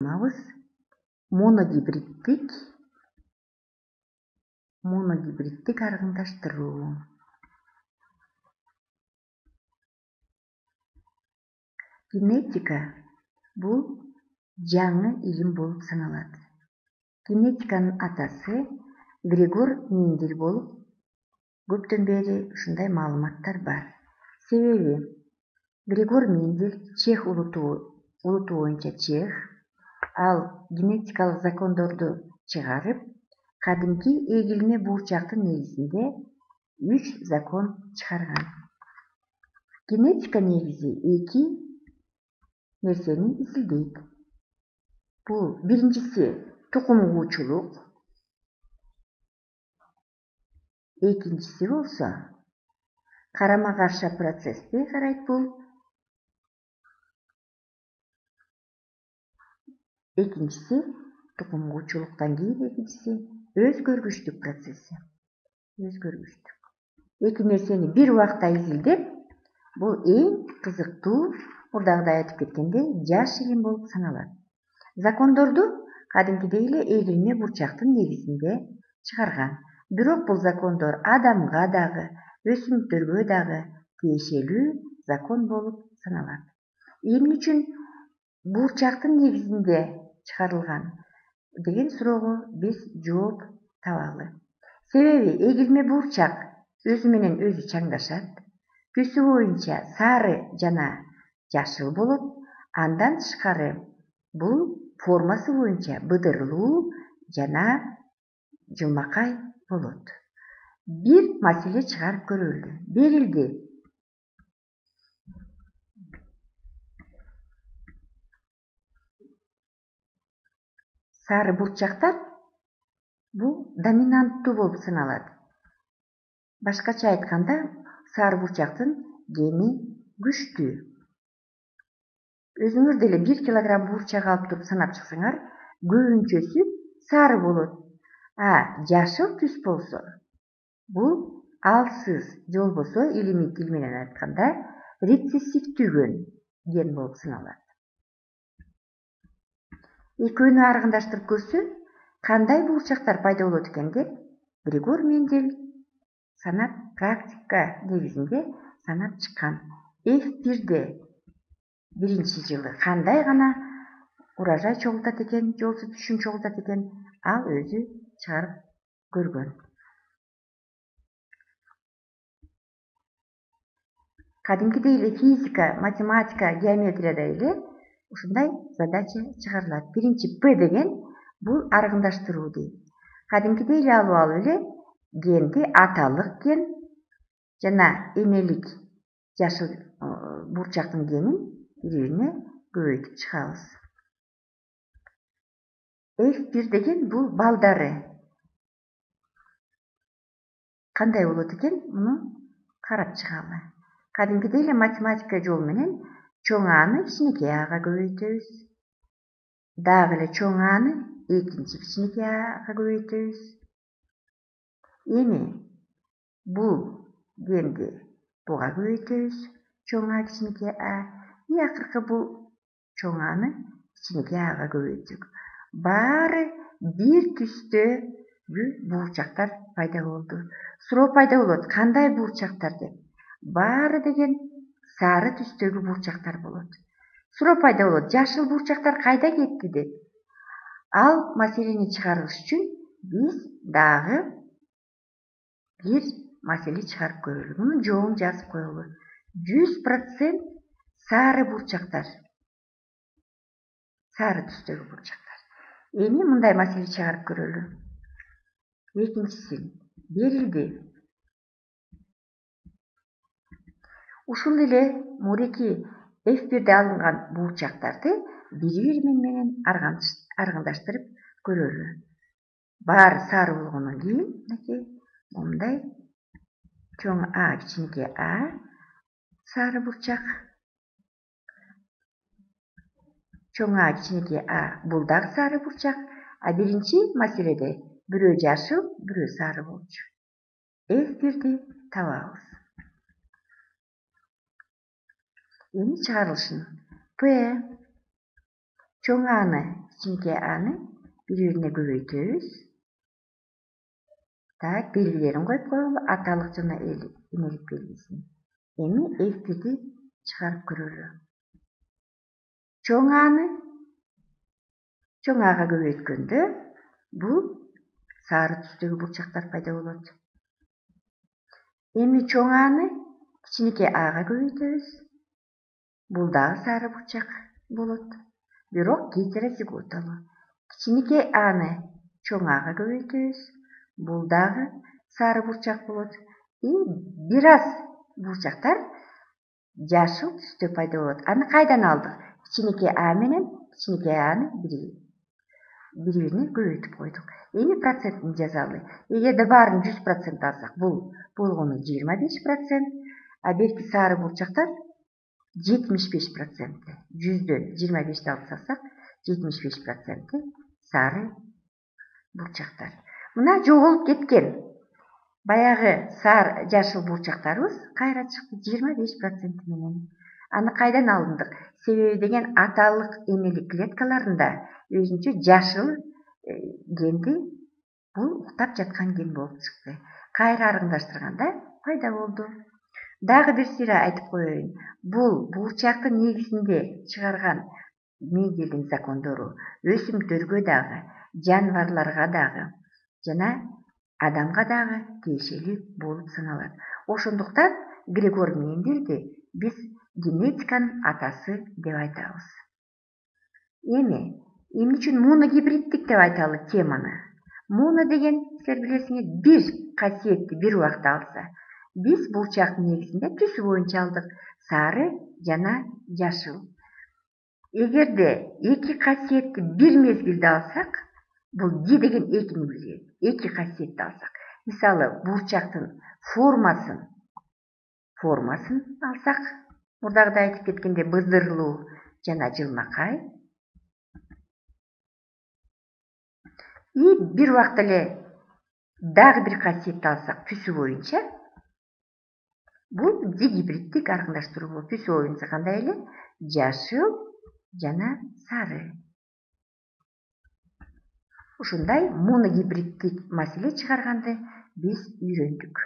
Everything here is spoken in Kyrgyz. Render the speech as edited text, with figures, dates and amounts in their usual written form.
Мабыз моногибриттик аргындаштыруу. Генетика бул жаңы илим болуп саналат. Генетиканын атасы Григор Мендель болуп, көптөн бери ушундай маалыматтар бар. Себеби Григор Мендель чех улуту боюнча чех, ал генетикалык закондорду чыгарып, кадимки эгилме буурчактын негизинде 3 закон чыгарган. Генетика негизи 2 нерсени изилдейт. Бул биринчиси тукум куучулук, экинчиси болсо карама каршы процессти карайт. Бул экинчиси тукум куучулуктан кийин экинчиси өзгөргүчтүк процесси. Эки нерсени бир убакта изилдеп, бул эң кызыктуу, мурдагыдай айтып кеткендей, жаш илим болуп саналат. Закондорду кадимкидей эле эгилме бурчактын негизинде чыгарган. Бирок бул закондор адамга дагы, өсүмдүктөргө дагы тиешелүү закон болуп саналат. Эмне үчүн буурчактын негизинде чыгарылган деген суроого биз жооп табалы. Себеби эгилме буурчак өзү менен өзү чаңдашат. Түсү боюнча сары жана жашыл болот. Андан тышкары бул формасы боюнча быдырылуу жана жылмакай болот. Бир маселе чыгарып көрөлү. Берилди. Сары бурчактар бул доминанттуу болуп саналат. Башкача айтканда, сары бурчактын гени күчтүү. Өзүңүз деле 1 килограмм буурчак алып туруп санап чыксаңар, көбүнчөсү сары болот. Жашыл түс болсо, бул алсыз, же болбосо илимий тил менен айтканда, рецессивдүү ген болуп саналат. Экөөнү аргындаштырып көрсө, кандай буурчактар пайда болот экен деп Григор Мендель санап практика негизинде санап чыккан. F1-де биринчи жылы кандай гана урожай чогултат экен, же болбосо түшүм чогултат экен, ал өзү чыгарып көргөн. Кадимкидей эле физика, математика, геометрияда эле ушундай задача чыгарылат. Биринчи П деген бул аргындаштыруу дейт. Кадимкидей эле алып алып эле генди, аталык ген жана энелик жашыл буурчактын генин бири-бирине көбөйтүп чыгабыз. F1 деген бул балдары. Кандай болот экен, муну карап чыгалы. Кадимкидей эле математика жол менен чоң Аны кичинекей Ага көбөйтөбүз. Дагы эле чоң Аны экинчи кичинекей Ага көбөйтөбүз. Эми бул генди буга көбөйтөбүз. Чоң А, кичинекей А. Акыркы бул чоң Аны кичинекей Ага көбөйтсөк. Баары бир түстөгү буурчактар пайда болду. Суроо пайда болот, кандай буурчактар деп. Баары деген сары түстөгү буурчактар болот. Суроо пайда болот, жашыл буурчактар кайда кетти деп. Ал маселени чыгарыш үчүн биз дагы бир маселе чыгарып көрөлү. Муну жоон жазып коелу. 100% сары буурчактар. Сары түстөгү буурчактар. Эми мындай маселе чыгарып көрөлү. Экинчиси берилди. Ушул эле муреки F1-де алынган буурчактарды бири-бири менен аргындаштырып көрөлү. Баары сары болгондон кийин мындай чоң А, кичинекей А сары буурчак. Чоң А, кичинекей А бул дагы сары буурчак. Биринчи маселеде бирөө жашыл, бирөө сары болчу. F1-ди табабыз. Эми чыгарылышын. П чоң аны, кичинекей аны бири-бирине көбөйтөбүз. Так, белгилерин коюп коелу, аталык жана энелик белгисин. Эми эфирди чыгарып көрөлү. Чоң аны чоң ага көбөйткөндө бул сары түстөгү бурчактар пайда болот. Эми чоң аны кичинекей ага көбөйтөбүз. Бул дагы сары бурчак болот. Бирок гетерозиготалуу. Кичинекей аны чоң ага көбөйтөбүз. Бул дагы сары бурчак болот. И бир аз бурчактар жашыл түстө пайда болот. Аны кайдан алдык? Кичинекей а менен кичинекей аны бири-бирине көбөйтүп койдук. Эми процентин жазалы. Эгерде баарын 100% алсак, бул болгону 25%, а берки сары бурчактар 75%. 100дөн 25 алып салсак, 75% сары бурчактар. Мына жоголуп кеткен баягы жашыл бурчактарыбыз кайра чыкты 25% менен. Аны кайдан алдык? Себеби деген аталык энелик клеткаларында өзүнчө жашыл генди бул уктап жаткан ген болуп чыкты. Кайра аргындаштырганда пайда болду. Дагы бир сыйра айтып коеюн. Бул бурчактын негизинде чыгарган Менделдин закондору өсүмдөргө дагы, жаныбарларга дагы жана адамга дагы тиешелүү болуп саналат. Ошондуктан Грегор Менделди биз генетиканын атасы деп айтабыз. Эми эмне үчүн моногибриддик деп айталы теманы? Моно деген силер билесиңер бир касиетти бир убакта алса. Биз бурчактын негизинде түсү боюнча алдык: сары жана жашыл. Эгерде эки касиетти бир мезгилде алсак, бул Д деген экини билдирет. Эки касиетти алсак, мисалы бурчактын формасын алсак, мурдагы да айтып кеткендей быздырылуу жана жылмакай. И бир убакта эле дагы бир касиетти алсак түсү боюнча, бул дигибриддик аргындаштыруу болот. Түсү боюнча кандай эле? Жашыл жана сары. Ушундай моногибриддик маселе чыгарганды биз үйрөндүк.